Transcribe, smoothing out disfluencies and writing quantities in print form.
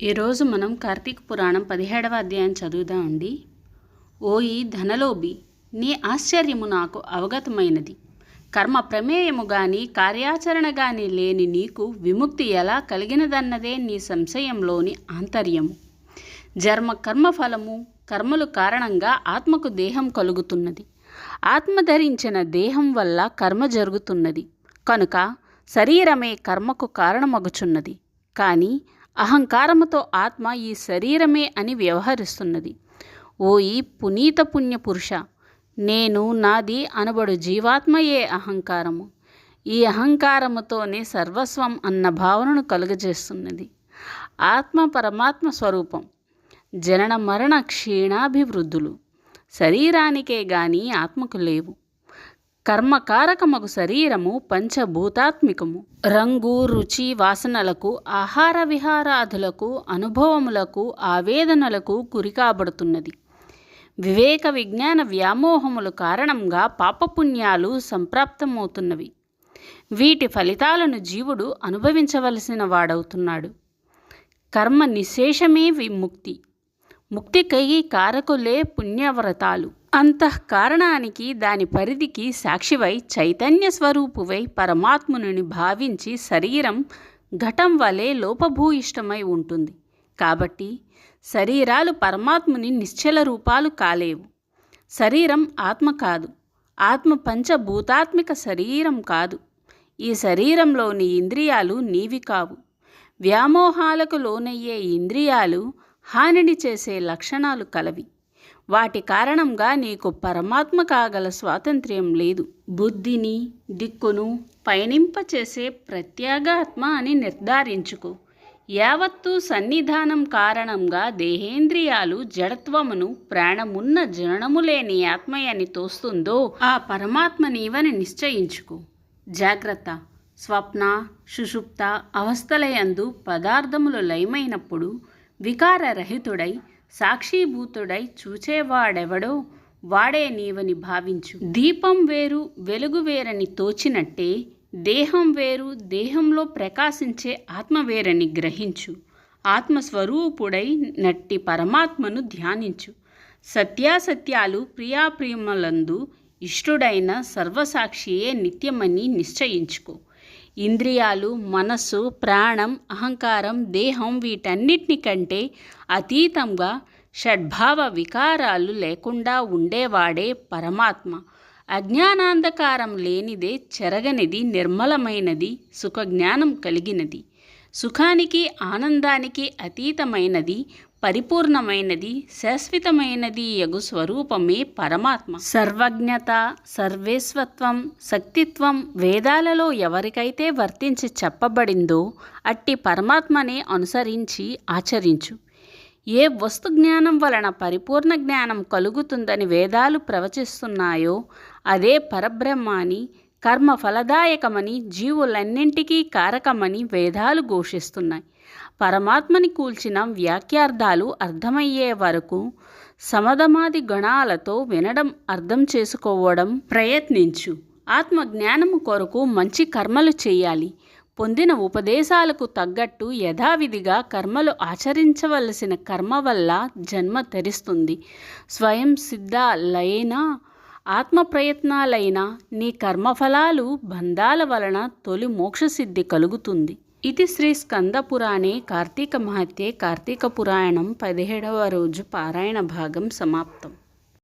ఈరోజు మనం కార్తీక పురాణం 17వ అధ్యాయం చదువుదామండి. ఓయి ధనలోభి, నీ ఆశ్చర్యము నాకు అవగతమైనది. కర్మ ప్రమేయము గాని కార్యాచరణ గాని లేని నీకు విముక్తి ఎలా కలిగినదన్నదే నీ సంశయంలోని ఆంతర్యము. కర్మఫలము కర్మలు కారణంగా ఆత్మకు దేహం కలుగుతున్నది. ఆత్మ ధరించిన దేహం వల్ల కర్మ జరుగుతున్నది కనుక శరీరమే కర్మకు కారణమగుచున్నది. కానీ అహంకారముతో ఆత్మ ఈ శరీరమే అని వ్యవహరిస్తున్నది. ఓయి పునీత పుణ్యపురుష, నేను నాది అనబడు జీవాత్మయే అహంకారము. ఈ అహంకారముతోనే సర్వస్వం అన్న భావనను కలుగజేస్తున్నది. ఆత్మ పరమాత్మ స్వరూపం. జనన మరణ క్షీణాభివృద్ధులు శరీరానికే గాని ఆత్మకు లేవు. కర్మకారకమగు శరీరము పంచభూతాత్మికము. రంగు రుచి వాసనలకు, ఆహార విహారాదులకు, అనుభవములకు, ఆవేదనలకు గురికాబడుతున్నది. వివేక విజ్ఞాన వ్యామోహముల కారణంగా పాపపుణ్యాలు సంప్రాప్తమవుతున్నవి. వీటి ఫలితాలను జీవుడు అనుభవించవలసిన వాడవుతున్నాడు. కర్మ నిశేషమే విముక్తి. ముక్తికై కారకులే పుణ్యవ్రతాలు. అంతఃకారణానికి దాని పరిధికి సాక్షివై చైతన్య స్వరూపువై పరమాత్ముని భావించి శరీరం ఘటం వలె లోపభూయిష్టమై ఉంటుంది. కాబట్టి శరీరాలు పరమాత్ముని నిశ్చల రూపాలు కాలేవు. శరీరం ఆత్మ కాదు. ఆత్మ పంచభూతాత్మిక శరీరం కాదు. ఈ శరీరంలోని ఇంద్రియాలు నీవి కావు. వ్యామోహాలకు లోనయ్యే ఇంద్రియాలు హానిని చేసే లక్షణాలు కలవి. వాటి కారణంగా నీకు పరమాత్మ కాగల స్వాతంత్ర్యం లేదు. బుద్ధిని దిక్కును పయనింపచేసే ప్రత్యేగాత్మ అని నిర్ధారించుకో. యావత్తు సన్నిధానం కారణంగా దేహేంద్రియాలు జడత్వమును ప్రాణమున్న జననము లేని ఆత్మయని తోస్తుందో ఆ పరమాత్మ నీవని నిశ్చయించుకో. జాగ్రత్త, స్వప్న, సుషుప్త అవస్థలయందు పదార్థములు లయమైనప్పుడు వికారరహితుడై సాక్షిభూతుడై చూచేవాడెవడో వాడే నీవని భావించు. దీపం వేరు వెలుగు వేరని తోచినట్టే దేహం వేరు దేహంలో ప్రకాశించే ఆత్మ వేరని గ్రహించు. ఆత్మస్వరూపుడై నట్టి పరమాత్మను ధ్యానించు. సత్యాసత్యాలు ప్రియాప్రియములందు ఇష్టుడైన సర్వసాక్షియే నిత్యమని నిశ్చయించుకో. ఇంద్రియాలు, మనస్సు, ప్రాణం, అహంకారం, దేహం వీటన్నిటిని కంటే అతీతంగా షడ్భావ వికారాలు లేకుండా ఉండేవాడే పరమాత్మ. అజ్ఞానాంధకారం లేనిదే, చెరగనిది, నిర్మలమైనది, సుఖజ్ఞానం కలిగినది, సుఖానికి ఆనందానికి అతీతమైనది, పరిపూర్ణమైనది, శాశ్వతమైనది యగు స్వరూపమే పరమాత్మ. సర్వజ్ఞత, సర్వేశ్వత్వం, శక్తిత్వం వేదాలలో ఎవరికైతే వర్తించి చెప్పబడిందో అట్టి పరమాత్మనే అనుసరించి ఆచరించు. ఏ వస్తు జ్ఞానం వలన పరిపూర్ణ జ్ఞానం కలుగుతుందని వేదాలు ప్రవచిస్తున్నాయో అదే పరబ్రహ్మాని, కర్మ ఫలదాయకమని, జీవులన్నింటికీ కారకమని వేదాలు ఘోషిస్తున్నాయి. పరమాత్మని కూల్చిన వాక్యార్థాలు అర్థమయ్యే వరకు సమధమాది గణాలతో వినడం, అర్థం చేసుకోవడం ప్రయత్నించు. ఆత్మజ్ఞానము కొరకు మంచి కర్మలు చేయాలి. పొందిన ఉపదేశాలకు తగ్గట్టు యథావిధిగా కర్మలు ఆచరించవలసిన కర్మ వల్ల జన్మ తెరిస్తుంది. స్వయం సిద్ధ లయైన ఆత్మ ప్రయత్నాలైన నీ కర్మఫలాలు బంధాల వలన తొలి మోక్షసిద్ధి కలుగుతుంది. ఇది శ్రీ స్కందపురాణే కార్తీక మహత్యే కార్తీక పురాణం 17వ రోజు పారాయణ భాగం సమాప్తం.